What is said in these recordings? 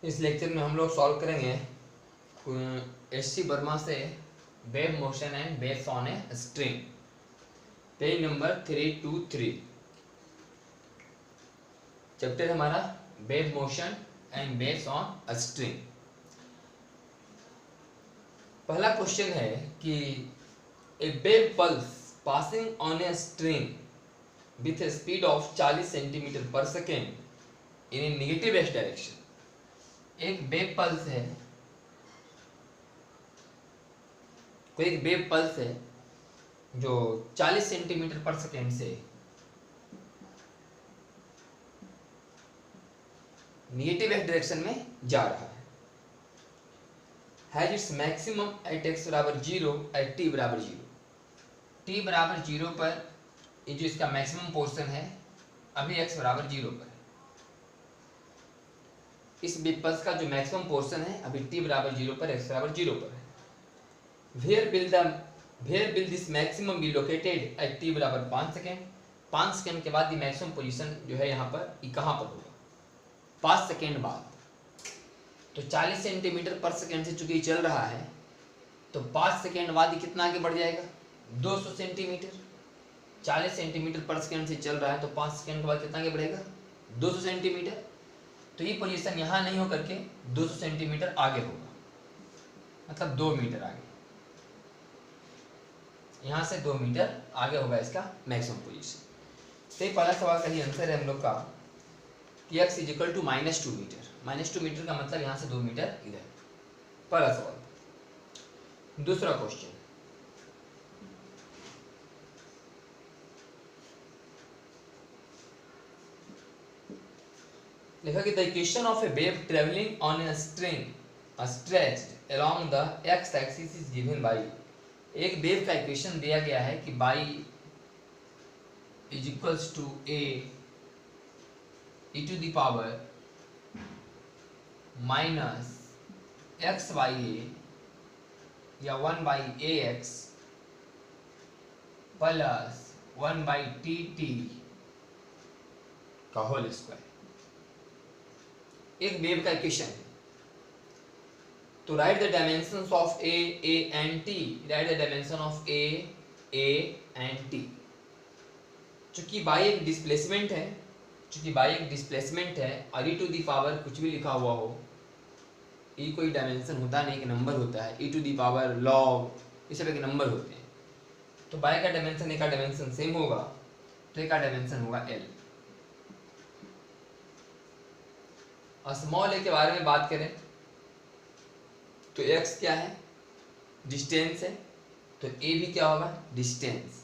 इस लेक्चर में हम लोग सॉल्व करेंगे एस.सी. वर्मा से wave motion and waves on a string, page number 323। Chapter हमारा wave motion and waves on a string. पहला क्वेश्चन है कि a wave pulse passing on a string with a speed of 40 centimetre per second in a negative x direction. एक wave pulse है, कोई एक wave pulse है जो 40 centimetre per second से नेगेटिव एक्स डायरेक्शन में जा रहा है। Has its maximum at X बराबर 0 एट टी बराबर 0। टी बराबर 0 पर ये जो इसका मैक्सिमम पोर्शन है अभी एक्स बराबर 0 पर है। इस वेव पल्स का जो मैक्सिमम पोर्शन है अभी टी बराबर 0 पर एक्स बराबर 0 पर है। Where will this maximum be located at t बराबर 5 सेकेंड। 5 सेकेंड के बाद ये मैक्सिमम पोजीशन जो है यहाँ पर ये कहाँ पर होगा, 5 सेकेंड बाद। तो 40 सेंटीमीटर पर सेकेंड से चूंकि चल रहा है तो 5 सेकेंड बाद ये कितना आगे बढ़ जाएगा, 200 सेंटीमीटर। 40 सेंटीमीटर पर सेकेंड से चल रहा है तो 5 सेकेंड के बाद कितना आगे बढ़ेगा, 200 सेंटीमीटर। तो ये पोजीशन यहाँ नहीं होकर के 200 सेंटीमीटर आगे होगा, मतलब 2 मीटर आगे। यहाँ से 2 मीटर आगे होगा इसका मैक्सिमम पोजीशन। तो ये पहला सवाल का ही आंसर है हम लोग का कि x is equal to -2 metre. -2 metre का मतलब यहाँ से 2 मीटर इधर। पहला सवाल। दूसरा क्वेश्चन, लिखा कि the equation of a wave travelling on a string stretched along the x axis is given by. एक वेव का इक्वेशन दिया गया है कि by is equals to a e to the power minus x by a या 1 by a x plus 1 by T T का whole square. एक wave का इक्वेशन है तो right the dimensions of a and T. Right the dimension of a and T. चूंकि by एक displacement है, और ई टू दी पावर कुछ भी लिखा हुआ हो, ई कोई डायमेंशन होता नहीं, एक नंबर होता है। ई टू दी पावर लॉग ये सब एक नंबर होते हैं। तो बाई का डायमेंशन एक का डायमेंशन सेम होगा तो एक का डायमेंशन होगा एल। और स्मॉल ए के बारे में बात करें तो x क्या है, डिस्टेंस है, तो a भी क्या होगा, डिस्टेंस,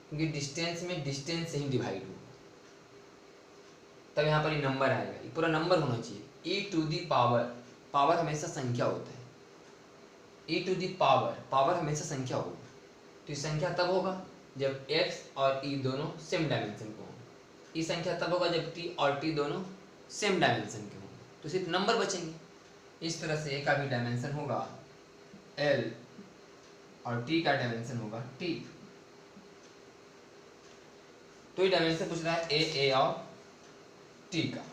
क्योंकि डिस्टेंस में डिस्टेंस से ही डिवाइड होगा तब यहाँ पर ये नंबर आएगा। ये पूरा नंबर होना चाहिए। e to the power, power हमेशा संख्या होता है। e टू दी पावर हमेशा संख्या होगा। तो ये संख्या तब होगा जब x और e दोनों सेम डायमेंशन के हों। ये संख्या तब होगा जब t और t दोनों सेम डायमेंशन के हों, तो सिर्फ नंबर बचेंगे। इस तरह से a का भी डायमेंशन होगा l और t का डायमेंशन होगा t। तो ये डायमेंशन पूछ रहा है a और t का।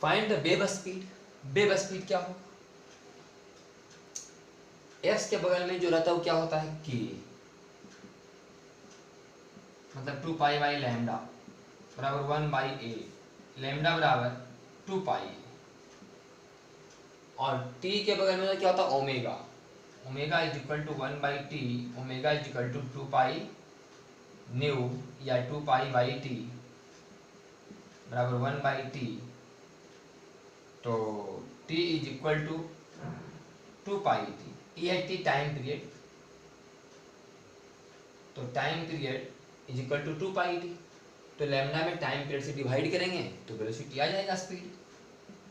Find the wave speed. Wave speed क्या हो, x के बगल में जो रहता है वो क्या होता है, k, मतलब 2 पाई बाई लैम्डा बराबर 1 बाई a, लैम्डा बराबर 2 पाई। और t के बगल में क्या होता है, omega. Omega is equal to 1 by T. Omega is equal to 2 pi nu या 2 पाई बाई टी बराबर 1 बाई टी। तो t is equal to 2 pi T. ये है t टाइम पीरियड। तो time period is equal to 2 pi T. तो lambda में time period से divide करेंगे तो वेलोसिटी आ जाएगा, स्पीड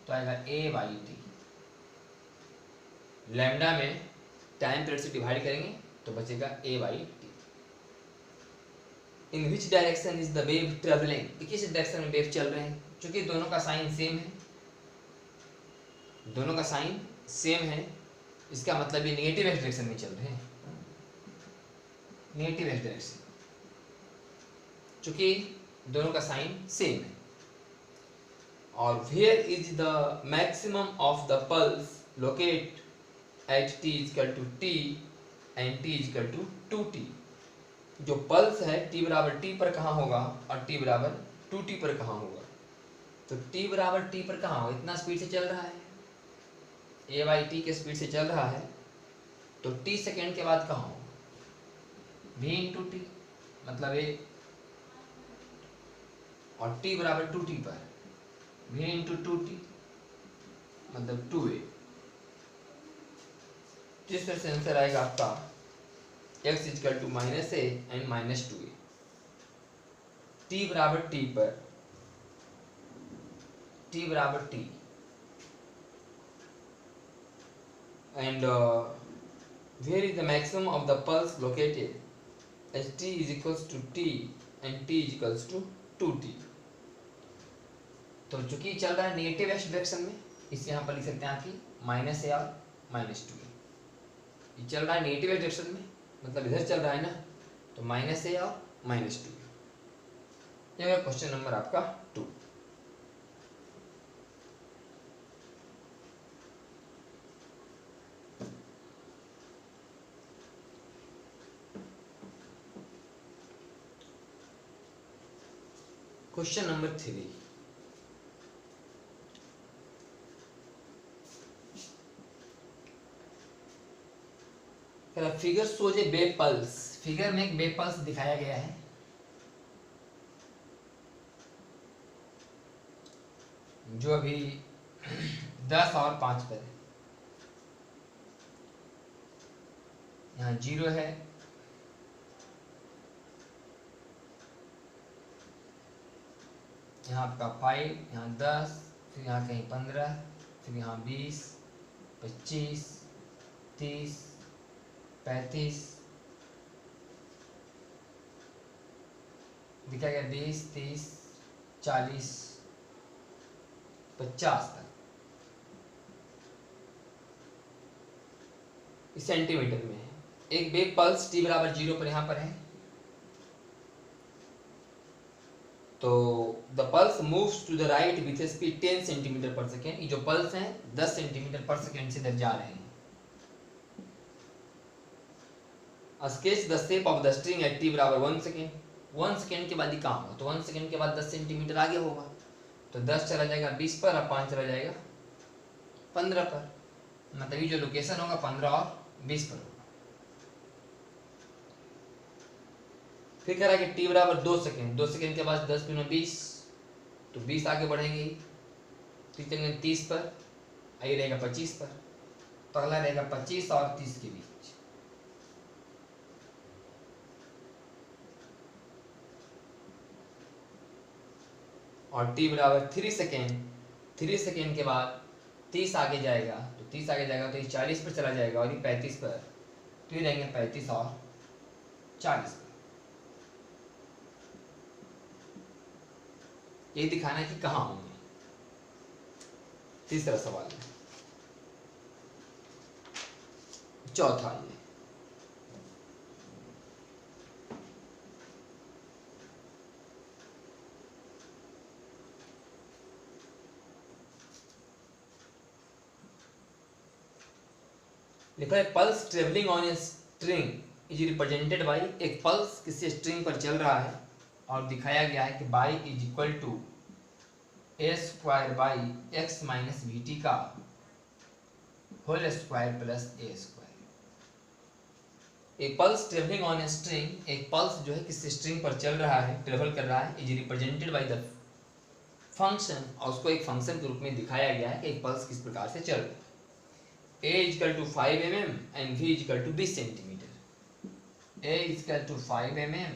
तो आएगा a बाई टी। लैम्डा में टाइम पीरियड से डिवाइड करेंगे तो बचेगा a by T. In which direction is the wave travelling. किस डायरेक्शन में वेव चल रहे हैं, क्योंकि दोनों का साइन सेम है, दोनों का साइन सेम है, इसका मतलब ये नेगेटिव एक्स डायरेक्शन में चल रहे हैं। नेगेटिव एक्स डायरेक्शन, क्योंकि दोनों का साइन सेम है। और where is the maximum of the pulse locate at t is equal to T and t is equal to 2t। जो पल्स है t बराबर t पर कहाँ होगा और t बराबर 2t पर कहाँ होगा। तो t बराबर t पर कहाँ होगा, इतना स्पीड से चल रहा है, a बाई टी के स्पीड से चल रहा है, तो t सेकेंड के बाद कहाँ होगा v इंटू टी मतलब a, और t बराबर 2t पर v इंटू 2t मतलब 2a। जिस तरह से आंसर आएगा आपका x is equal to minus A and minus 2a। t बराबर t पर t बराबर t and where is the maximum of the pulse located as t is equals to t and t is equals to 2t। तो चूंकि चल रहा है negative x direction में, इसे यहाँ पर लिख सकते हैं आपकी माइनस ए और माइनस 2a। ये चल रहा है नेगेटिव एक्स डायरेक्शन में मतलब इधर चल रहा है ना, तो माइनस ए और माइनस 2a। ये क्वेश्चन नंबर आपका 2। क्वेश्चन नंबर 3, फिगर शोज ए वेव पल्स। फिगर में एक वेव पल्स दिखाया गया है जो अभी 10 और 5 पर है। यहाँ 0 है, यहाँ आपका 5, यहाँ 10, फिर यहाँ कहीं 15, फिर यहाँ 20, 25, 30, 35 दिखा गया, 20, 30, 40, 50 तक इस सेंटीमीटर में है। एक वेव पल्स t बराबर 0 पर यहाँ पर है, तो the pulse moves to the right with speed 10 centimetre per second. ये जो पल्स हैं 10 सेंटीमीटर पर सेकेंड से इधर जा रहे हैं। Sketch the shape of the string at t बराबर 1 सेकेंड। 1 सेकेंड के बाद ही कहाँ होगा, तो 1 सेकेंड के बाद 10 सेंटीमीटर आगे होगा, तो 10 चला जाएगा 20 पर और 5 चला जाएगा 15 पर, मतलब ये जो लोकेशन होगा 15 और 20 पर होगा। फिर कह रहा है कि t बराबर 2 सेकेंड, 2 सेकेंड के बाद 10 दूनी 20, तो 20 आगे बढ़ेंगे, फिर चलेंगे 30 पर, आगे रहेगा 25 पर, तो अगला रहेगा 25 और 30 के बीच। और t बराबर 3 सेकेंड, 3 सेकेंड के बाद 30 आगे जाएगा, तो 30 आगे जाएगा तो ये 40 पर चला जाएगा और ये 35 पर, तो ये रहेंगे 35 और 40 पर। ये दिखाना है कि कहाँ होंगे। तीसरा सवाल है, चौथा ये लिखा है pulse travelling on a string is represented by. एक पल्स किसी स्ट्रिंग पर चल रहा है और दिखाया गया है कि by is equal to A square by X minus we T का होल स्क्वायर प्लस ए स्क्वायर। एक pulse travelling on a string, एक पल्स जो है किसी स्ट्रिंग पर चल रहा है, ट्रेवल कर रहा है, is represented by the function, और उसको एक फंक्शन के रूप में दिखाया गया है कि एक पल्स किस प्रकार से चल रहा है। A is equal to 5 mm and V is equal to 20 centimeter. A is equal to 5 mm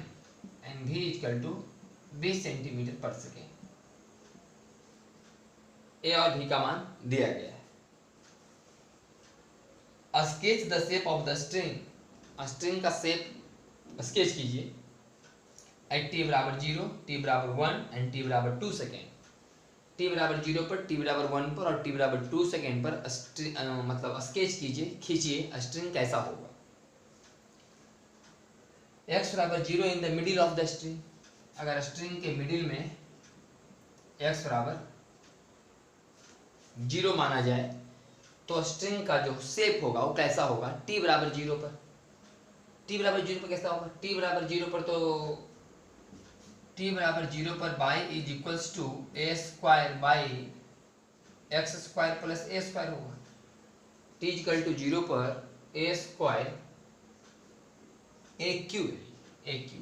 and V is equal to 20 centimeter per second. A और V का मान दिया गया है। Sketch the shape of the string. String का shape sketch कीजिए at t बराबर 0, t बराबर 1 and t बराबर 2 सेकेंड। t बराबर 0 पर, t बराबर 1 पर और t बराबर 2 सेकेंड पर मतलब स्केच कीजिए, खींचिए स्ट्रिंग कैसा होगा। x बराबर 0 in the middle of the string, अगर स्ट्रिंग के मिडिल में x बराबर जीरो माना जाए तो स्ट्रिंग का जो शेप होगा वो कैसा होगा, t बराबर जीरो पर। t बराबर जीरो पर कैसा होगा, t बराबर जीरो पर तो t बराबर जीरो पर y is equals to A square by x square plus A square होगा। t इक्वल टू जीरो पर ए स्क्वायर ए क्यू है, ए क्यू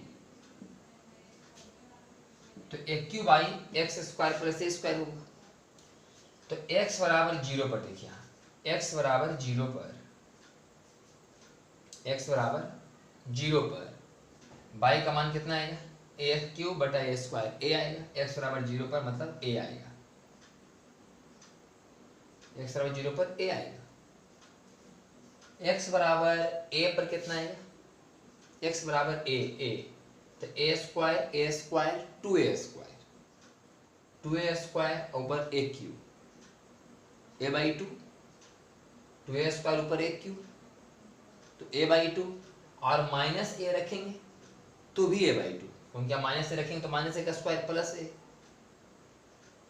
तो a Q by x square plus A square होगा। तो x बराबर zero पर देखिए, x बराबर जीरो पर, x बराबर जीरो पर y का मान कितना आएगा, ए क्यू बटा ए स्क्वायर, ए आएगा। x बराबर जीरो पर मतलब a आएगा, x बराबर जीरो पर a आएगा। x बराबर a पर कितना आएगा, x बराबर a तो a स्क्वायर 2a स्क्वायर ऊपर a Q, a by two, 2a square ऊपर a क्यू तो a बाई टू, और माइनस a रखेंगे तो भी a बाई टू, क्योंकि क्या माइनस से रखेंगे तो माइनस a का square plus a,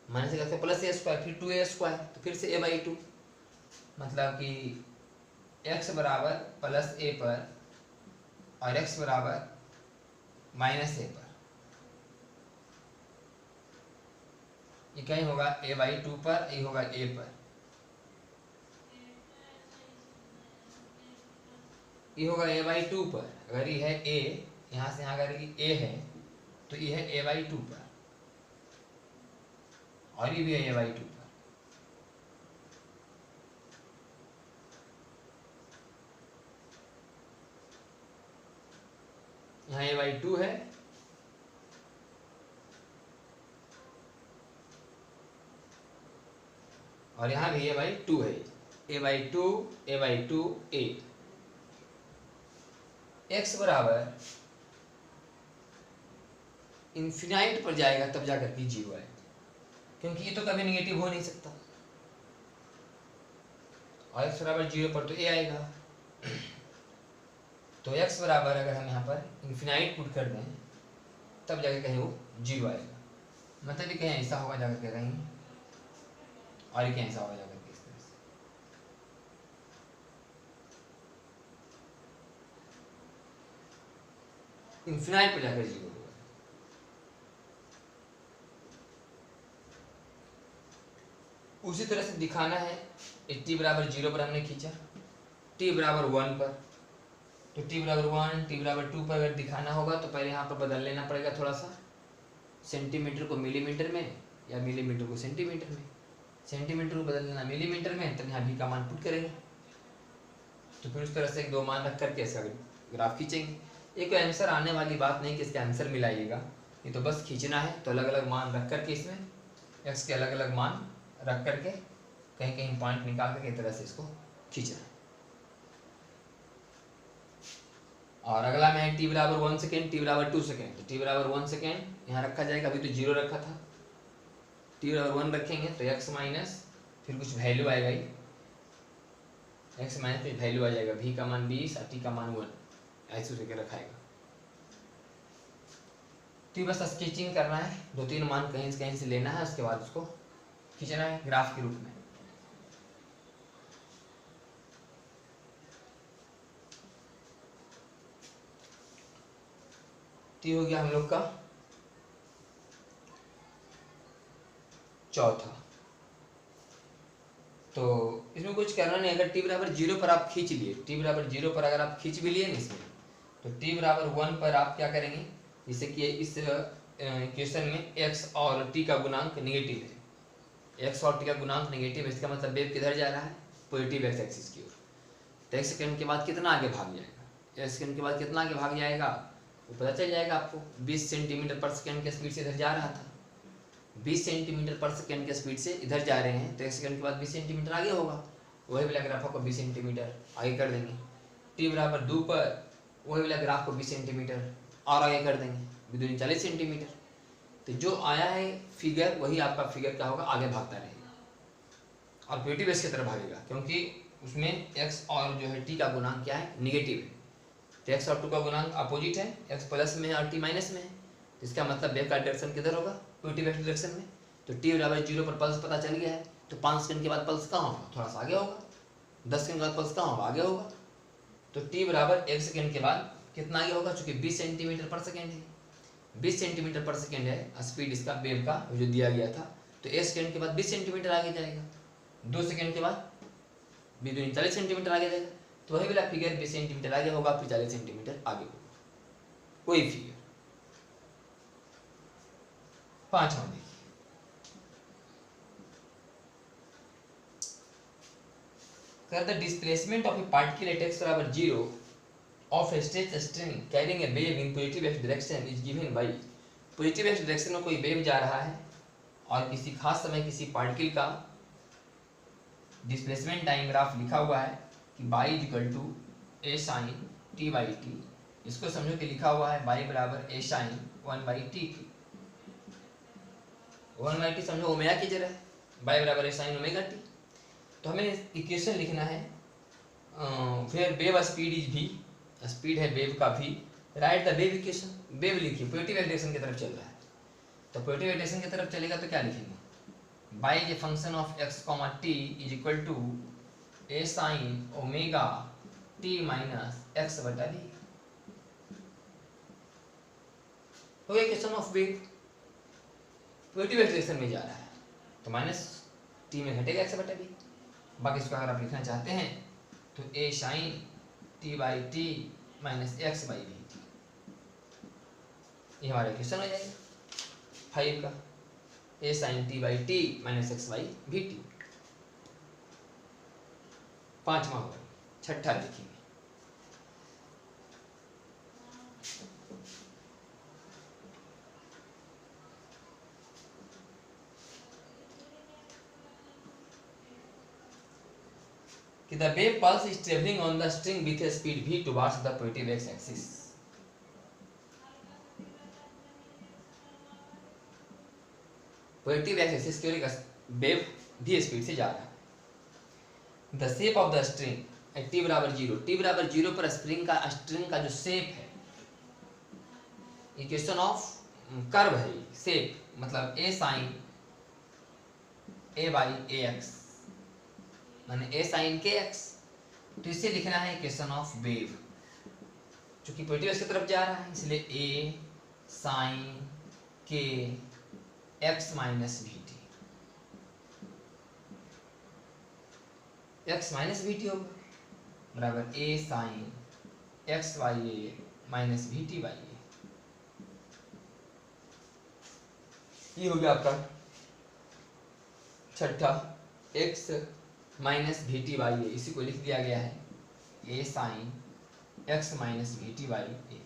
minus a का प्लस a स्क्वायर, फिर 2a स्क्वायर तो फिर से a बाई टू, मतलब कि x बराबर प्लस a पर और x बराबर माइनस a पर, ये क्या होगा a बाई टू पर, ये होगा a पर, ये होगा a बाई टू पर। अगर ये है a, यहाँ से यहाँ अगर ये a है तो ये है a बाई टू पर, और ये भी है a बाई टू पर। यहाँ a बाई टू है और यहाँ भी a बाई टू है, a by two, a by two, a। x बराबर इन्फिनाइट पर जाएगा तब जाकर के जीरो आएगा, क्योंकि ये तो कभी निगेटिव हो नहीं सकता, और x बराबर जीरो पर तो a आएगा। तो x बराबर अगर हम यहाँ पर इन्फिनाइट पुट कर दें तब जाकर कहीं वो जीरो आएगा, मतलब ये कहीं ऐसा होगा जाकर के कहीं, और ये कहीं ऐसा होगा जाकर के इस तरह से। इन्फिनाइट पर जाकर जीरो होगा। उसी तरह से दिखाना है, t बराबर जीरो पर हमने खींचा, t बराबर वन पर, तो t बराबर वन, t बराबर टू पर अगर दिखाना होगा तो पहले यहाँ पर बदल लेना पड़ेगा थोड़ा सा, सेंटीमीटर को मिलीमीटर में या मिलीमीटर को सेंटीमीटर में, सेंटीमीटर को बदल लेना मिलीमीटर में, तब यहाँ भी का मान पुट करेंगे। तो फिर उस तरह से एक दो मान रख करके इसका ग्राफ खींचेंगे। ये कोई आंसर आने वाली बात नहीं कि इसका आंसर मिलाइएगा, ये तो बस खींचना है। तो अलग अलग मान रख करके इसमें x के अलग अलग मान रख करके कहीं कहीं पॉइंट निकाल करके इस तरह से इसको खींचना है। और अगला में है t बराबर 1 सेकेंड, t बराबर 2 सेकेंड। तो t बराबर 1 सेकेंड यहाँ रखा जाएगा, अभी तो जीरो रखा था, t बराबर 1 रखेंगे तो x माइनस फिर कुछ वैल्यू आएगा ही, x माइनस फिर वैल्यू आ जाएगा, v का मान 20 और t का मान 1, ऐसे करके रखाएगा। तो बस स्केचिंग करना है, दो तीन मान कहीं से लेना है, उसके बाद उसको खींचना है ग्राफ के रूप में। तो हो गया हम लोग का चौथा। तो इसमें कुछ करना नहीं, अगर t बराबर जीरो पर आप खींच लिए, t बराबर जीरो पर अगर आप खींच भी लिए ना इसमें, तो t बराबर 1 पर आप क्या करेंगे, जैसे कि इस इक्वेशन में x और t का गुणांक नेगेटिव है, x और t का गुणांक नेगेटिव है, इसका मतलब वेव किधर जा रहा है, पॉजिटिव x एक्सिस की ओर। तो एक सेकंड के बाद कितना आगे भाग जाएगा, एक सेकंड के बाद कितना आगे भाग जाएगा वो पता चल जाएगा आपको। 20 सेंटीमीटर पर सेकंड के स्पीड से इधर जा रहा था, 20 सेंटीमीटर पर सेकंड के स्पीड से इधर जा रहे हैं, तो एक सेकंड के बाद 20 सेंटीमीटर आगे होगा, वही वाला ग्राफ को 20 सेंटीमीटर आगे कर देंगे। t बराबर 2 पर वही वाला ग्राफ को 20 सेंटीमीटर और आगे कर देंगे, विदुनी 40 सेंटीमीटर। तो जो आया है फिगर वही आपका फिगर क्या होगा, आगे भागता रहेगा और पॉजिटिव एक्स की तरफ भागेगा, क्योंकि उसमें x और जो है t का गुणांक क्या है, निगेटिव है। तो x और 2 का गुणांक अपोजिट है, x प्लस में है और t माइनस में है, तो इसका मतलब वेव का डायरेक्शन किधर होगा, पॉजिटिव एक्स डायरेक्शन में। तो t बराबर 0 पर पल्स पता चल गया है, तो 5 सेकंड के बाद पल्स कहाँ होगा, थोड़ा सा आगे होगा। 10 सेकंड के बाद पल्स कहाँ होगा, आगे होगा। तो t बराबर 1 सेकंड के बाद कितना आगे होगा, चूंकि 20 सेंटीमीटर पर सेकंड है, 20 सेंटीमीटर पर सेकंड है स्पीड इसका वेव का जो दिया गया था, तो 1 सेकंड के बाद 20 सेंटीमीटर आगे जाएगा, 2 सेकंड के बाद 40 सेंटीमीटर आगे जाएगा। तो वही वाला फिगर 20 सेंटीमीटर आगे होगा, फिर 40 सेंटीमीटर आगे होगा, कोई फिगर। 5वां देखिए, the displacement of a particle at x बराबर 0 of a stretched string carrying a wave in positive x direction is given by, positive x direction में कोई वेव जा रहा है और किसी खास समय किसी पार्टिकल का डिस्प्लेसमेंट टाइम ग्राफ लिखा हुआ है कि y equal to a sin t by T. इसको समझो कि लिखा हुआ है y बराबर a sin 1 बाई टी की, 1 बाई टी समझो ओमेगा की जगह है, y बराबर a sin ओमेगा टी। तो हमें इक्वेशन लिखना है, फिर wave speed is v, speed है वेव का v, right the wave equation. Wave लिखिए, पॉजिटिव डायरेक्शन की तरफ चल रहा है, तो पॉजिटिव डायरेक्शन की तरफ चलेगा तो क्या लिखेंगे, y is a function of x, t is equal to a sin omega t minus x बटा v। तो ये equation of wave positive direction में जा रहा है, तो माइनस t में घटेगा x बटा v। बाकी इसको अगर आप लिखना चाहते हैं तो a sin t by T minus x by v T, ये हमारा इक्वेशन हो जाएगा 5 का, a sin t by T minus x by v T. 5वां होगा। 6ठा लिखेंगे, कि the wave pulse is traveling on the string with a speed v towards the positive x axis। Positive x axis की ओर wave v speed से जा रहा है। the shape of the string at t बराबर 0, t बराबर 0 पर spring का जो शेप है, इक्वेशन ऑफ कर्व है, शेप मतलब a sin a by a x माने a sin के x, तो इसे लिखना है इक्वेशन ऑफ वेव, क्योंकि पॉजिटिव एक्स की तरफ जा रहा है इसलिए a sin के x minus we T, x minus we T होगा बराबर a sin x by a minus we T by a. ये हो गया आपका 6ठा, x minus we T by a, इसी को लिख दिया गया है a sin x minus we T by a.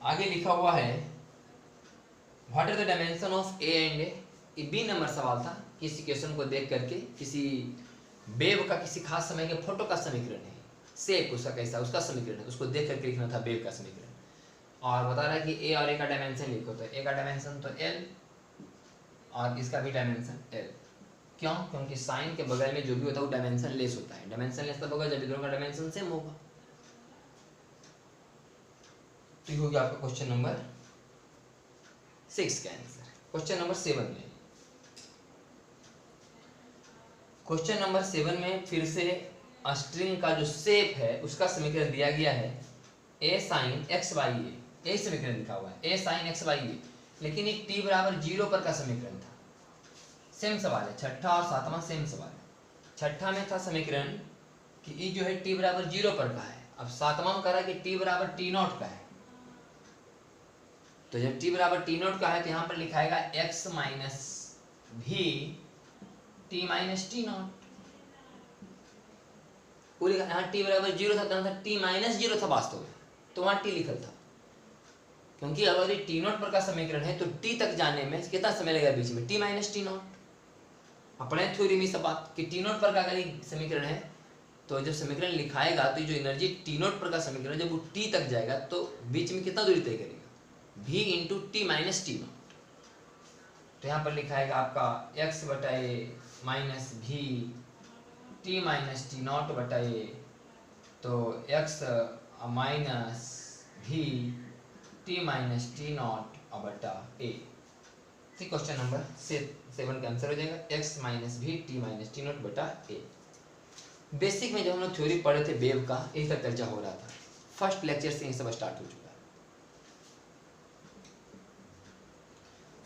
आगे लिखा हुआ है what are the dimension of a and a, ये बी नंबर सवाल था। किसी क्वेश्चन को देख करके किसी वेव का किसी खास समय के फोटो का समीकरण है, शेप उसका कैसा उसका समीकरण है, उसको देख करके लिखना था वेव का समीकरण, और बता रहा है कि a और a का डायमेंशन लिखो, तो a का डायमेंशन तो l और इसका भी डायमेंशन l। क्यों? क्योंकि साइन के बगल में जो भी होता है वो डायमेंशन लेस होता है, डायमेंशन लेस तब होगा जब दोनों का डायमेंशन सेम होगा। तो ये हो गया आपका क्वेश्चन नंबर 6 का आंसर। क्वेश्चन नंबर 7 में, क्वेश्चन नंबर 7 में फिर से स्ट्रिंग का जो शेप है उसका समीकरण दिया गया है a sin x बाई ए, यही समीकरण लिखा हुआ है a sin x बाई ए, लेकिन एक t बराबर 0 पर का समीकरण था। सेम सवाल है, 6ठा और 7वां सेम सवाल है। 6ठा में था समीकरण कि ई जो है t बराबर 0 पर का है, अब 7वां में कह रहा है कि t बराबर t नॉट का है, तो जब t बराबर t नॉट का है तो यहाँ पर लिखाएगा x माइनस भी t माइनस टी नॉट, पूरी यहाँ t बराबर 0 था, t माइनस 0 था वास्तव में, तो वहाँ t लिखल था, क्योंकि अगर ये t नॉट पर का समीकरण है तो t तक जाने में कितना समय लगेगा बीच में, t माइनस टी नॉट। अपने थ्योरी में सब बात कि टी नोट पर का अगर समीकरण है तो जब समीकरण लिखाएगा तो जो एनर्जी टी नोट पर का समीकरण जब वो टी तक जाएगा तो बीच में कितना दूरी तय करेगा, v into T minus T note. तो यहाँ पर लिखाएगा आपका x बटा ए माइनस भी टी माइनस टी नॉट बटा ए, तो x माइनस भी टी माइनस टी नॉट बटा ए। क्वेश्चन नंबर 7 का आंसर हो जाएगा x माइनस भी टी माइनस टी नोट बटा ए। बेसिक में जब हम लोग थ्योरी पढ़े थे वेव का, यही तक चर्चा हो रहा था। फर्स्ट लेक्चर से ये सब स्टार्ट हो चुका है।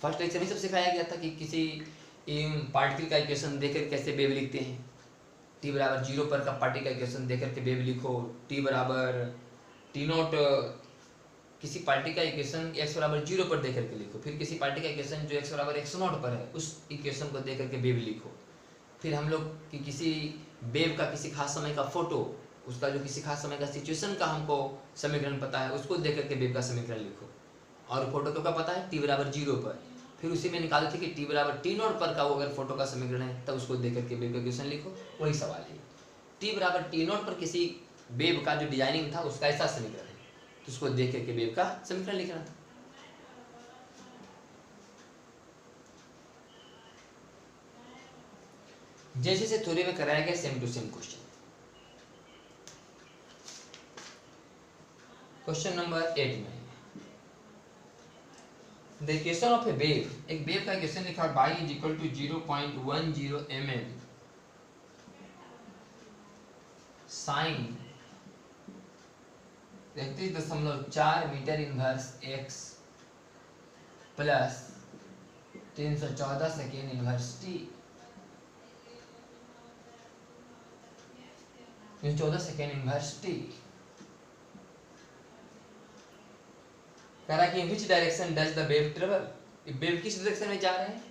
फर्स्ट लेक्चर में सब सिखाया गया था कि किसी पार्टिकल का इक्वेशन देकर कैसे वेव लिखते हैं। t बराबर 0 पर का पार्टिकल का इक्वेशन देकर के वेव लिखो। t बराबर टी नोट किसी पार्टिकल का इक्वेशन x बराबर 0 पर देकर के लिखो। फिर किसी पार्टिकल का इक्वेशन जो x बराबर x नोट पर है उस इक्वेशन को देकर के वेव लिखो। फिर हम लोग कि किसी वेव का किसी खास समय का फोटो, उसका जो किसी खास समय का सिचुएशन का हमको समीकरण पता है, उसको देख करके वेव का समीकरण लिखो। और फोटो को क्या पता है, t बराबर 0 पर। फिर उसी में निकाले थे कि t बराबर टी नोट पर का वो अगर फोटो का समीकरण है तब उसको देख करके वेव का इक्वेशन लिखो। वही सवाल है, t बराबर टी नोट पर किसी वेव का जो डिजाइनिंग था उसका ऐसा समीकरण है, तो उसको देख करके वेव का समीकरण लिखना था। जैसे से थ्योरी में कराया गया same to same question. Question number 8 में the equation of a wave, एक वेव का इक्वेशन लिखा है y is equal to 0.10 mm sine 31.4 metre inverse x plus 314 second inverse t। 14 second inverse t कह रहा कि which direction does the wave travel, wave किस direction में जा रहे हैं।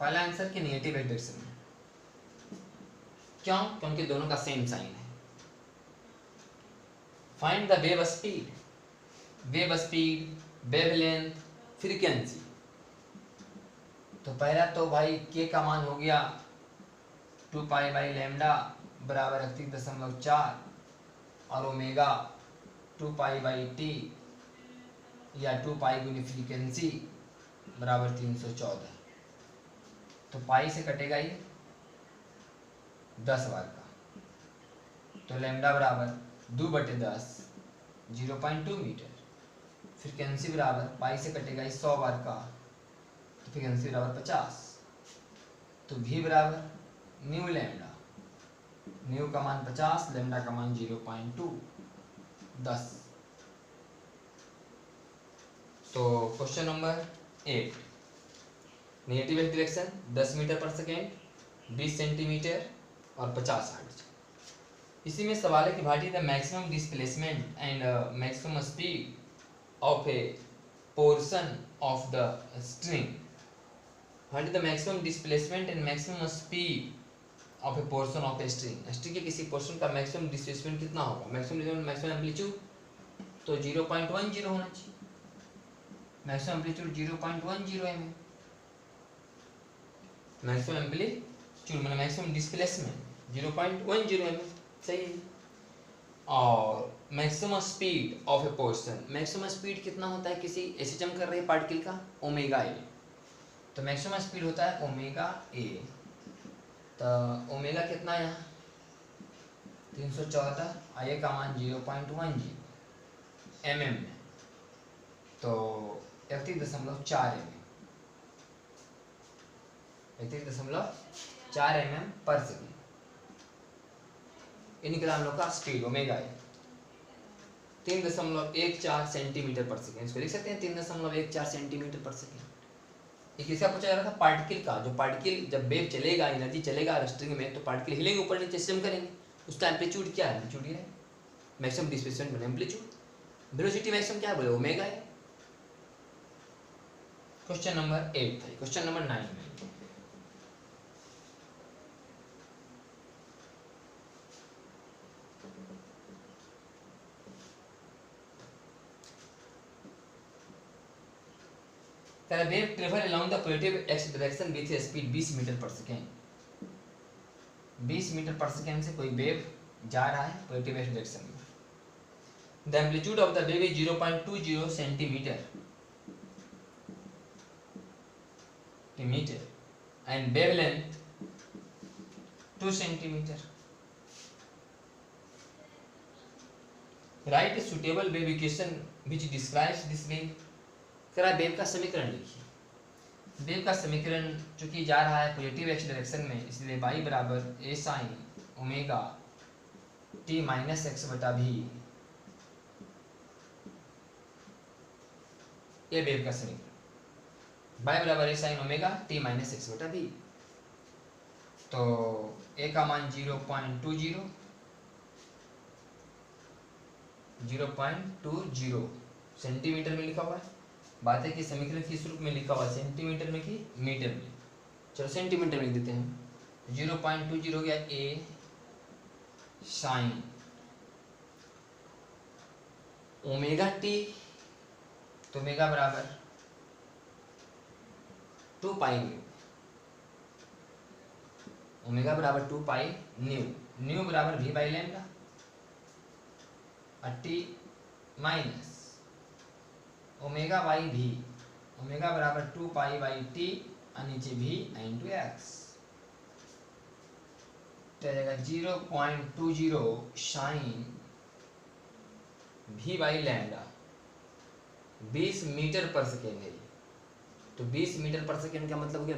पहला आंसर कि नेगेटिव डायरेक्शन में। क्यों? क्योंकि दोनों का सेम साइन है। Find the wave speed, wave speed, wavelength, frequency. तो पहला तो भाई k का मान हो गया 2 पाई बाई लैम्डा बराबर 31.4 और ओमेगा 2 पाई बाई टी या 2 पाई गुनी फ्रीक्वेंसी बराबर 314। तो पाई से कटेगा ये 10 बार का, तो लैम्डा बराबर 2/10 0.2 मीटर। फ्रीक्वेंसी बराबर पाई से कटेगा 100 बार का, तो फ्रीक्वेंसी बराबर 50। तो v बराबर न्यू लैम्डा, न्यू का मान 50, लैम्डा का मान 0.2 10। तो question number 8, negative direction 10 metre पर सेकेंड, 20 सेंटीमीटर और 50 हर्ट्ज। इसी में सवाल है कि what is the maximum displacement and maximum speed of a portion of the string. What is the maximum displacement and maximum speed of a portion of a string. String के किसी portion का maximum displacement कितना होगा, maximum amplitude तो 0.10 होना चाहिए। Maximum amplitude 0.10 mm, maximum amplitude मतलब maximum displacement 0.10 mm, सही है। और maximum speed of a portion, maximum speed कितना होता है किसी ऐसे जम कर रहे पार्टिकल का, ओमेगा ए। तो मैक्सिमम स्पीड होता है ओमेगा ए। तो ओमेगा कितना है यहाँ 314, आई का मान 0.10 mm में, तो 31.4 mm, 31.4 mm पर सेकेंड। ये निकला हम लोग का स्पीड ओमेगा है 3.14 सेंटीमीटर पर सेकेंड। इसको लिख सकते हैं 3.14 सेंटीमीटर पर सेकेंड। ये किसका पूछा जा रहा था, पार्टिकल का। जो पार्टिकल जब वेव चलेगा, एनर्जी चलेगा स्ट्रिंग में, तो पार्टिकल हिलेंगे ऊपर नीचे सिस्टम करेंगे। उसका एम्पलीट्यूड क्या है, एम्पलीट्यूड ये है मैक्सिमम डिस्प्लेसमेंट में एम्पलीट्यूड। वेलोसिटी मैक्सिमम क्या बोले, ओमेगा है। क्वेश्चन नंबर 8 था। क्वेश्चन नंबर 9 में wave travel along the positive x direction with speed 20 metre पर सेकेंड। 20 मीटर पर सेकेंड से कोई वेव जा रहा है पॉजिटिव एक्स डायरेक्शन में। The amplitude of the wave is 0.20 centimetre and wavelength 2 centimetre. Write suitable wave equation which describes this wave. करा wave का समीकरण लिखिए। वेव का समीकरण चूंकि जा रहा है पॉजिटिव एक्स डायरेक्शन में, इसलिए y बराबर a sign omega t minus x बटा भी, ये वेव का समीकरण y बराबर a sign omega t minus x बटा भी। तो a का मान 0.20 सेंटीमीटर में लिखा हुआ है। बात है कि समीकरण किस रूप में लिखा हुआ है, सेंटीमीटर में कि मीटर में। चलो सेंटीमीटर में लिख देते हैं। 0.20 हो गया a साइन ओमेगा टी, तो ओमेगा बराबर 2 पाई न्यू, ओमेगा बराबर 2 पाई न्यू, न्यू बराबर v बाई लैम्डा और टी माइनस ओमेगा बाई भी, ओमेगा बराबर 2 पाई बाई टी और नीचे भी इंटू एक्स, तो आ जाएगा 0.20 साइन भी बाई लैम्डा। 20 मीटर पर सेकेंड है, तो 20 मीटर पर सेकेंड का मतलब हो गया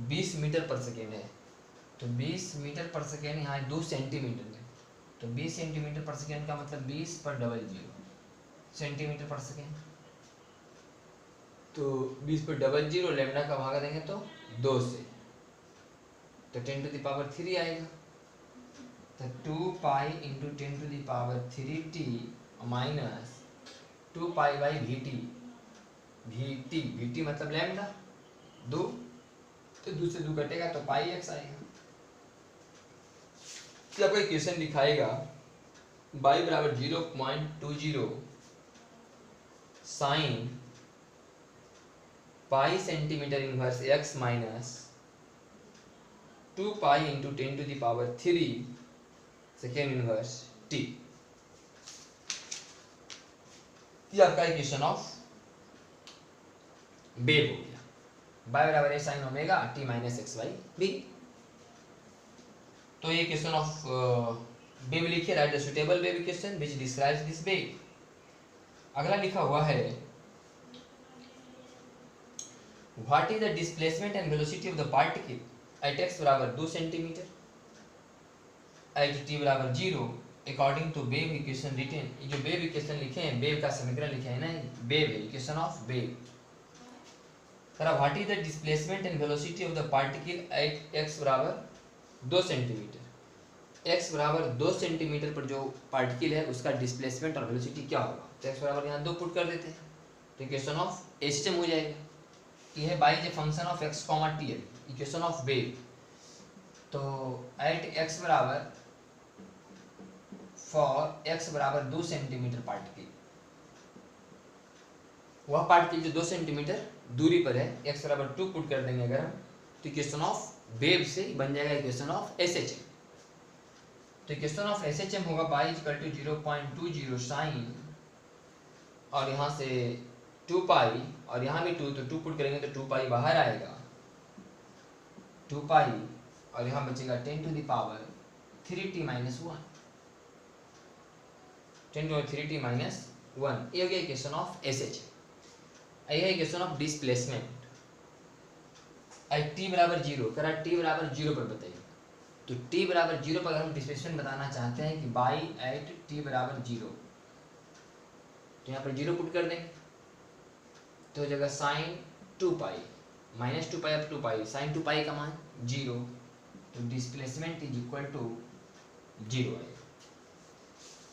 20 मीटर पर सेकेंड है, तो 20 मीटर पर सेकेंड यहाँ 2 सेंटीमीटर में, तो 20 सेंटीमीटर पर सेकेंड का मतलब 20 पर डबल 0 सेंटीमीटर पर सेकेंड, तो 20 पर डबल 0 लैम्डा का भागा देंगे तो 2 से, तो 10 टू द पावर 3 आएगा, तो 2 pi into 10 to the power 3 t minus 2 pi by v t मतलब लैम्डा 2, तो 2 से 2 कटेगा तो पाई एक्स आएगा। जब कोई क्वेश्चन दिखाएगा y बराबर 0.20 sine pi centimetre inverse x minus 2 pi into 10 to the power 3 second inverse t, ये आपका इक्वेशन ऑफ वेव हो गया। y बराबर है sine omega t minus x by b. तो ये क्वेश्चन ऑफ वेव लिखिए, write the suitable wave equation which describes this wave. अगला लिखा हुआ है what is the displacement and velocity of the particle at x बराबर 2 सेंटीमीटर एट t बराबर 0 according to wave equation written. ये जो वेव इक्वेशन लिखे हैं, वेव का समीकरण लिखे हैं ना, वेव है, equation of wave. Sir what is the displacement and velocity of the particle at x बराबर 2 सेंटीमीटर, x बराबर 2 सेंटीमीटर पर जो पार्टिकल है उसका डिस्प्लेसमेंट और वेलोसिटी क्या होगा। तो x बराबर यहाँ 2 पुट कर देते हैं, तो इक्वेशन ऑफ एचएम हो जाएगा। ये है by the function of x, t है इक्वेशन ऑफ वेव। तो एट x बराबर फॉर x बराबर 2 सेंटीमीटर पार्टिकल, वह पार्टिकल जो 2 सेंटीमीटर दूरी पर है, x बराबर 2 पुट कर देंगे अगर हम, तो इक्वेशन ऑफ वेव से बन जाएगा इक्वेशन ऑफ एसएचएम। तो इक्वेशन ऑफ एसएचएम होगा y इक्वल टू 0.20 साइन और यहाँ से 2 पाई और यहाँ भी 2, तो 2 पुट करेंगे तो 2 पाई बाहर आएगा, 2 पाई और यहाँ बचेगा 10 to the power 3t minus 1, 10 to 3t minus 1। ये हो गया इक्वेशन ऑफ एसएचएम। यह है इक्वेशन ऑफ डिस्प्लेसमेंट t बराबर 0 करा, t बराबर 0 पर बताइए। तो t बराबर 0 पर अगर हम डिस्प्लेसमेंट बताना चाहते हैं कि बाई एट t बराबर 0, तो यहाँ पर 0 पुट कर देंगे, तो जगह साइन 2 पाई माइनस 2 पाई अब 2 पाई, साइन 2 पाई का मान 0, तो डिस्प्लेसमेंट इज इक्वल टू 0 आएगा।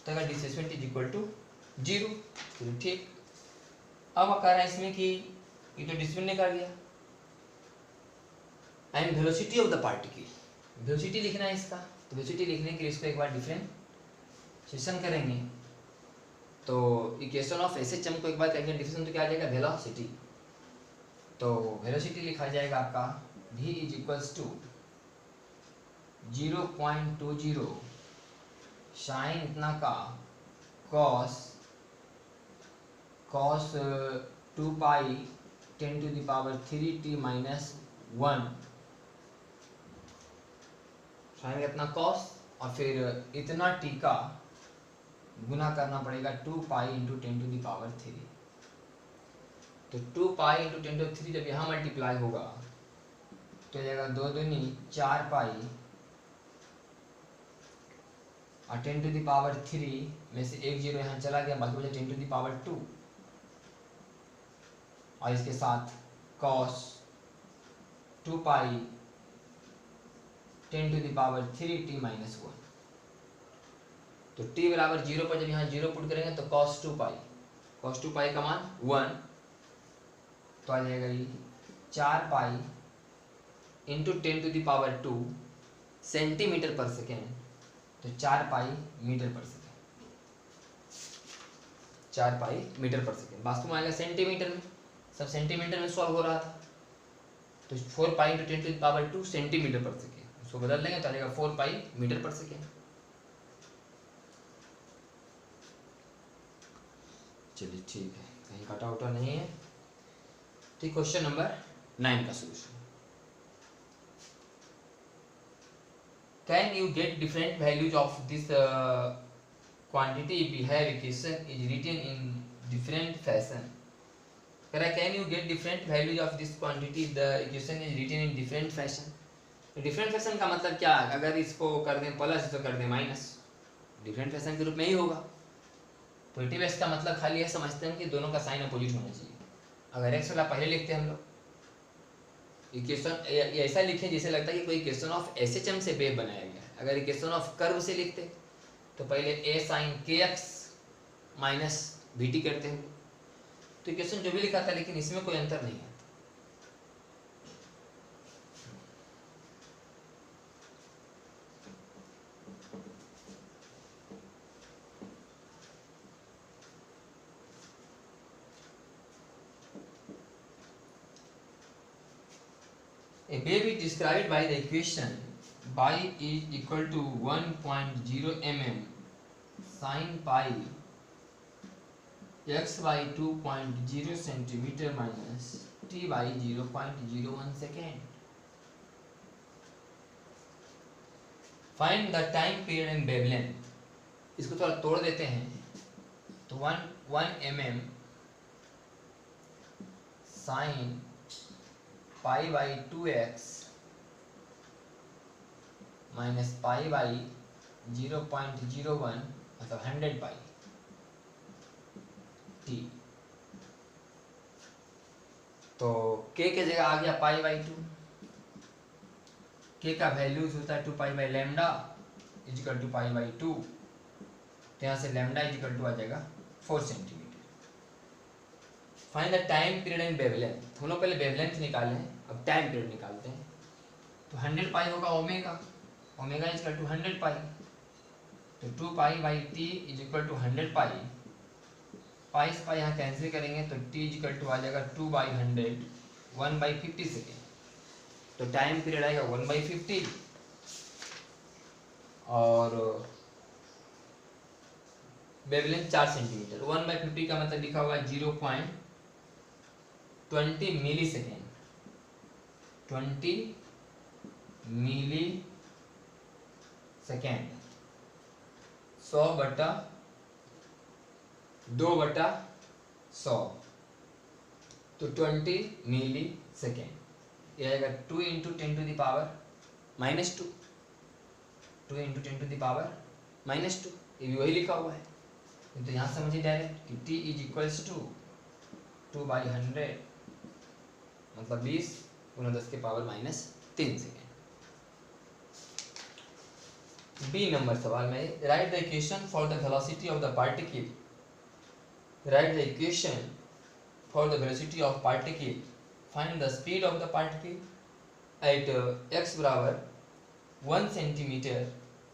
तो अगर डिस्प्लेसमेंट इज इक्वल टू 0, तो ठीक। अब कह रहा है इसमें कि ये तो डिस्प्लेसमेंट निकाल गया, and velocity of the particle, velocity लिखना है इसका। तो वेलोसिटी लिखने के लिए इसको एक बार डिफरेंशिएशन करेंगे, तो इक्वेशन ऑफ एसएचएम को एक बार करेंगे डिफरेंशिएशन, तो क्या आ जाएगा वेलोसिटी। तो वेलोसिटी लिखा जाएगा आपका v is equals to 0.20 sine इतना का cos 2 pi 10 to the power 3t minus 1 sine इतना cos, और फिर इतना t का गुना करना पड़ेगा 2 pi into 10 to the power 3। तो 2 पाई इंटू 10⁻³ जब यहाँ मल्टीप्लाई होगा तो जाएगा 2 दूनी 4 पाई और 10⁻³ में से एक जीरो यहाँ चला गया, बाकी बचा 10⁻²। और इसके साथ cos 2 पाई 10⁻³ t-1। तो t बराबर 0 पर जब यहाँ 0 पुट करेंगे तो cos 2 पाई का मान 1, तो आ जाएगा ये 4 pi into 10⁻² centimetre per second, तो 4 पाई मीटर पर सेकेंड, 4 पाई मीटर पर सेकेंड। वास्तव में आएगा सेंटीमीटर में, सब सेंटीमीटर में सॉल्व हो रहा था, तो 4 pi into 10⁻² centimetre per second, उसको बदल देंगे तो आ जाएगा 4 पाई मीटर पर सेकेंड। चलिए ठीक है, कहीं कटा उटा नहीं है। ठीक, क्वेश्चन नंबर 9 का solution. Can you get different values of this quantity if we have equation is written in different fashion. कह रहा है can you get different values of this quantity the equation is written in different fashion. Different fashion का मतलब क्या है? अगर इसको कर दें प्लस तो कर दें माइनस, डिफरेंट फैशन के रूप में ही होगा। पॉजिटिव एक्स का मतलब खाली ये समझते हैं कि दोनों का साइन अपोजिट होना चाहिए। अगर एक्स वाला पहले लिखते हैं हम लोग इक्वेशन ऐसा लिखें जैसे लगता है कि कोई इक्वेशन ऑफ एसएचएम से वेव बनाया गया है। अगर इक्वेशन ऑफ कर्व से लिखते तो पहले ए साइन के एक्स माइनस वी टी करते हैं, तो इक्वेशन जो भी लिखा था, लेकिन इसमें कोई अंतर नहीं है। A wave is described by the equation y is equal to 1.0 mm sin pi x by 2.0 centimeter minus t by 0.01 second. Find the time period and wavelength. इसको थोड़ा तोड़ देते हैं तो 1 mm sin pi by 2x minus pi by 0.01 मतलब 100 pi t। तो k के जगह आ गया पाई बाई 2, k का वैल्यूज होता है 2 pi by lambda is equal to pi by 2, तो यहाँ से लैम्डा इजिकल टू आ जाएगा 4 centimetre. Find the time period and wavelength. हम लोग पहले वेवलेंथ निकाले हैं, अब टाइम पीरियड निकालते हैं। तो 100 पाई होगा omega, omega is equal to 100 pi, तो 2 pi by T is equal to 100 pi, pi से पाई यहाँ कैंसिल करेंगे तो टी इज इक्वल टू आ जाएगा 2 बाई 100 1 बाई 50 सेकेंड, तो टाइम पीरियड आएगा 1 बाई 50। और वेवलेंथ 4 सेंटीमीटर, 1 बाई 50 का मतलब लिखा हुआ है 0.20 मिली सेकेंड, 20 मिली सेकेंड, 100/2/100, तो 20 मिली सेकेंड। यह आएगा 2 into 10 to the power -2, 2 into 10 to the power -2, ये भी वही लिखा हुआ है। तो यहाँ समझिए डायरेक्ट कि t is equals to 2 by 100 मतलब 20 × 10 के पावर -3 सेकेंड। बी नंबर सवाल में right the equation for the velocity of the particle, right the equation for the velocity of particle, find the speed of the particle at x बराबर 1 centimetre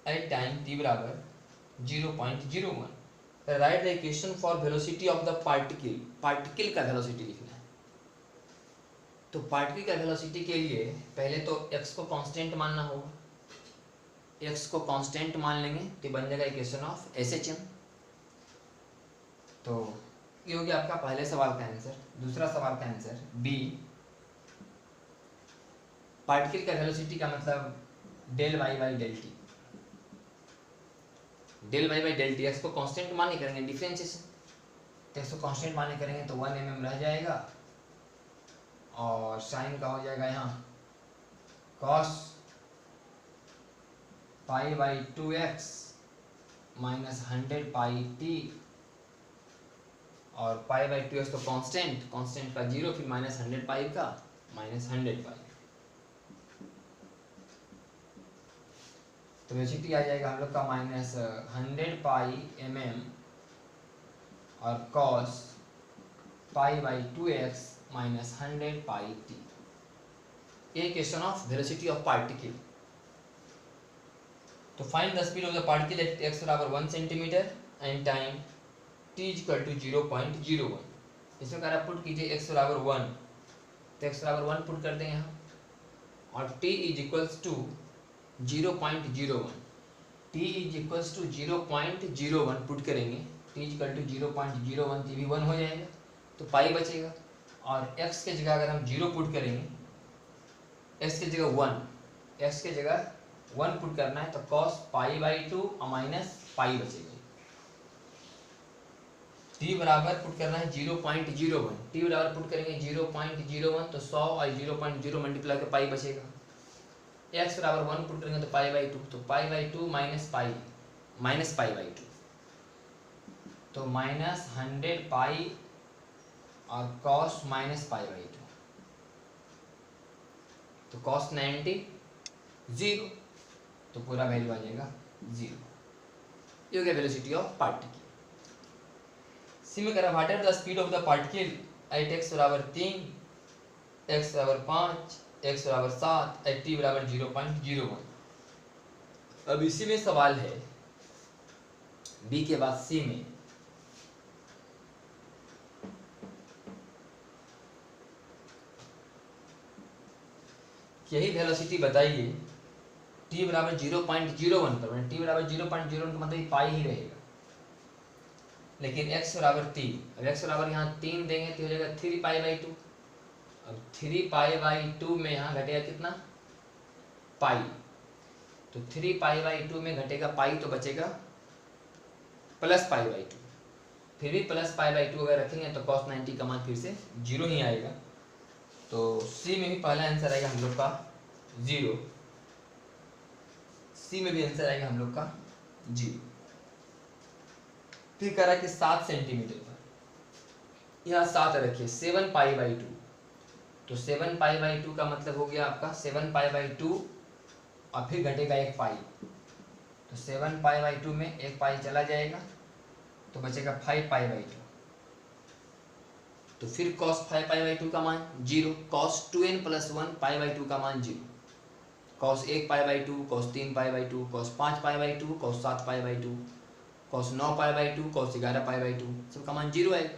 at time t बराबर 0.01। Right the equation for velocity of the particle, particle का velocity लिखना है। तो particle का velocity के लिए पहले तो x को कांस्टेंट मानना होगा, x को कांस्टेंट मान लेंगे तो बन जाएगा इक्वेशन ऑफ SHM। तो ये हो गया आपका पहले सवाल का आंसर। दूसरा सवाल का आंसर बी, पार्टिकल का वेलोसिटी का मतलब del y by del t, del y by del t. X को कांस्टेंट माने करेंगे डिफरेंशिएशन, तो एक्स को कांस्टेंट माने करेंगे तो 1 mm रह जाएगा और साइन का हो जाएगा यहाँ cos pi by 2x minus 100 pi t, और पाई बाई 2x तो कांस्टेंट, कांस्टेंट का 0, फिर माइनस 100 पाई का माइनस 100 पाई। तो वेलोसिटी आ जाएगा हम लोग का माइनस 100 पाई mm और cos pi by 2x minus 100 pi t। ये question of velocity of particle. तो find the speed of the particle at x बराबर 1 centimetre and time t equal to 0.01। इसमें कह रहा पुट कीजिए x बराबर 1, तो x बराबर 1 पुट कर दें यहाँ, और t is equals to 0.01, t is equals to 0.01 put करेंगे, t इक्वल टू 0.01, t भी 1 हो जाएगा तो पाई बचेगा, और x के जगह अगर हम 0 पुट करेंगे, x के जगह 1, x के जगह 1 पुट करना है तो cos पाई बाई 2 और माइनस पाई बचेगा। t बराबर पुट करना है 0.01, t बराबर पुट करेंगे 0.01 तो 100 और 0.0 मल्टीप्लाई कर पाई बचेगा। x बराबर 1 पुट करेंगे तो पाई बाई 2, तो पाई बाई 2 माइनस पाई बाई 2, तो माइनस 100 पाई और cos माइनस पाई बाई 2, तो cos 90 0, तो पूरा वैल्यू आ जाएगा 0। ये हो गया velocity of particle. Similar what is the speed of the particle at x बराबर 3, x बराबर 5, x बराबर 7 एट t बराबर 0.01। अब इसी में सवाल है b के बाद c में, यही वेलोसिटी बताइए t बराबर 0.01 पर, t बराबर 0.01 का मतलब पाई ही रहेगा, लेकिन x बराबर 3, अब x बराबर यहाँ 3 देंगे तो हो जाएगा 3 पाई बाई 2। अब 3 पाई बाई 2 में यहाँ घटेगा कितना, पाई, तो 3 पाई बाई 2 में घटेगा पाई तो बचेगा प्लस पाई बाई 2, फिर भी प्लस पाई बाई 2 अगर रखेंगे तो cos 90 का मान फिर से 0 ही आएगा। तो सी में भी पहला आंसर आएगा हम लोग का 0, सी में भी आंसर आएगा हम लोग का 0। फिर कह रहा है कि 7 सेंटीमीटर पर, यहाँ 7 रखिए, 7 पाई बाई 2, तो 7 पाई बाई 2 का मतलब हो गया आपका 7 पाई बाई 2 और फिर घटेगा 1 पाई, तो 7 पाई बाई 2 में 1 पाई चला जाएगा तो बचेगा 5 पाई बाई 2, तो फिर cos 5 पाई बाई 2 का मान 0, cos 2n plus 1 pi by 2 का मान 0, cos 1 pi by 2, cos 3 pi by 2, cos 5 pi by 2, cos 7 pi by 2, cos 9 pi by 2, cos 11 pi by 2, सबका मान 0 आएगा।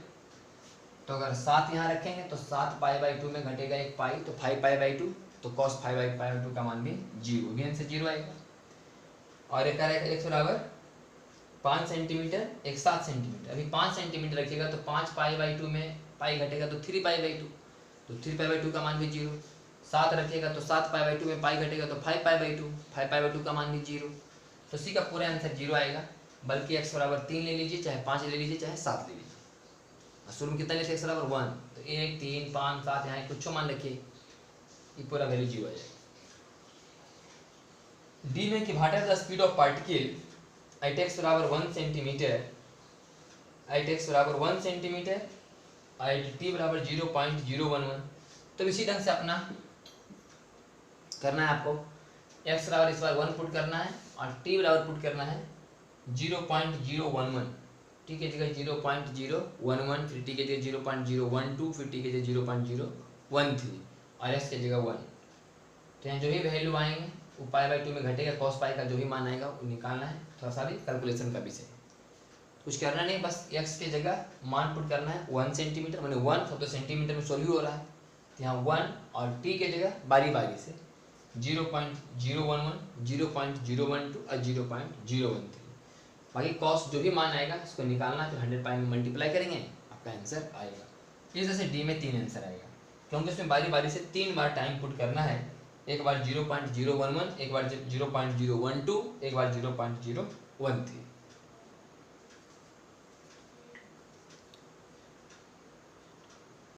तो अगर 7 यहाँ रखेंगे तो 7 पाई बाई 2 में घटेगा 1 पाई, तो 5 पाई बाई 2, तो cos 5 पाई बाई 2 का मान भी 0, भी आंसर 0 आएगा। और एक आएगा x बराबर 5 सेंटीमीटर, एक 7 सेंटीमीटर, अभी 5 सेंटीमीटर रखिएगा तो 5 पाई बाई 2 में पाई घटेगा तो 3 पाई बाई 2, तो 3 पाई बाई 2 का मान भी 0। 7 रखिएगा तो 7 पाई बाई 2 में पाई घटेगा तो 5 पाई बाई 2, 5 पाई बाई 2 का मान भी 0। तो सी का पूरा आंसर 0 आएगा, बल्कि x बराबर 3 ले लीजिए, चाहे 5 ले लीजिए, चाहे 7 ले लीजिए। शुरू में कितना लेते x बराबर 1, तो 1 3 5 7 यहाँ कुछ मान रखिए, ये पूरा वैल्यू 0 आ जाएगा। डी में कि what is the speed of particle at x बराबर 1 सेंटीमीटर, एट x बराबर 1 सेंटीमीटर, एट t बराबर 0.011। तो इसी ढंग से अपना करना है आपको, x बराबर इस बार 1 पुट करना है और t बराबर पुट करना है 0.011, t के जगह 0.011, फिर t के जगह 0.012, फिर t के जगह 0.013 और x के जगह 1। तो यहाँ जो भी वैल्यू आएंगे वो पाई बाई 2 में घटेगा, cos पाई का जो भी मान आएगा वो निकालना है, थोड़ा सा भी कैलकुलेशन का विषय, कुछ करना नहीं, बस x के जगह मान पुट करना है 1 सेंटीमीटर, मैंने 1 सब तो सेंटीमीटर में सोल्व हो रहा है, तो यहाँ 1 और t के जगह बारी बारी से 0.011, 0.012 और 0.013, बाकी cos जो भी मान आएगा इसको निकालना, तो 100 पाई में मल्टीप्लाई करेंगे आपका आंसर आएगा। इस तरह से डी में 3 आंसर आएगा, क्योंकि उसमें बारी बारी से 3 बार टाइम पुट करना है, एक बार 0.011, एक बार 0.012, एक बार 0.013।